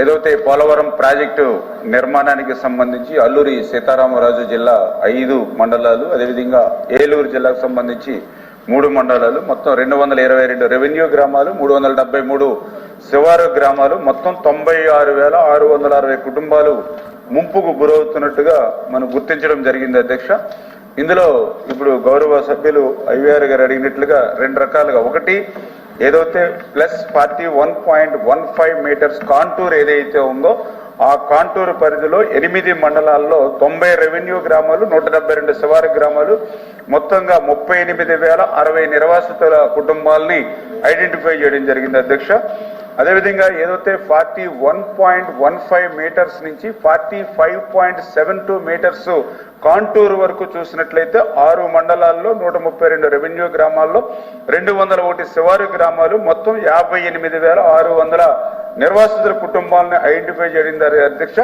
ఏదైతే పోలవరం ప్రాజెక్టు నిర్మాణానికి సంబంధించి అల్లూరి సీతారామరాజు జిల్లా 5 మండలాలు, అదేవిధంగా ఏలూరు జిల్లాకు సంబంధించి 3 మండలాలు, మొత్తం 222 రెవెన్యూ గ్రామాలు, 373 శివారు గ్రామాలు, మొత్తం 96,660 కుటుంబాలు ముంపుకు గురవుతున్నట్టుగా మనం గుర్తించడం జరిగింది అధ్యక్ష. ఇందులో ఇప్పుడు గౌరవ సభ్యులు ఐవీఆర్ గారు అడిగినట్లుగా 2 రకాలుగా, ఒకటి ఏదైతే +41.15 మీటర్స్ కాంటూర్ ఏదైతే ఉందో ఆ కాంటూరు పరిధిలో 8 మండలాల్లో 90 రెవెన్యూ గ్రామాలు, 172 శివారు గ్రామాలు, మొత్తంగా 38,060 నిర్వాసితుల కుటుంబాలని ఐడెంటిఫై చేయడం జరిగింది అధ్యక్ష. అదేవిధంగా ఏదైతే 41.15 మీటర్స్ నుంచి 45.72 మీటర్స్ కాంటూర్ వరకు చూసినట్లయితే 6 మండలాల్లో 132 రెవెన్యూ గ్రామాల్లో 201 శివారు గ్రామాలు, మొత్తం 58,600 నిర్వాసితుల కుటుంబాలను ఐడెంటిఫై చేయడం అధ్యక్ష.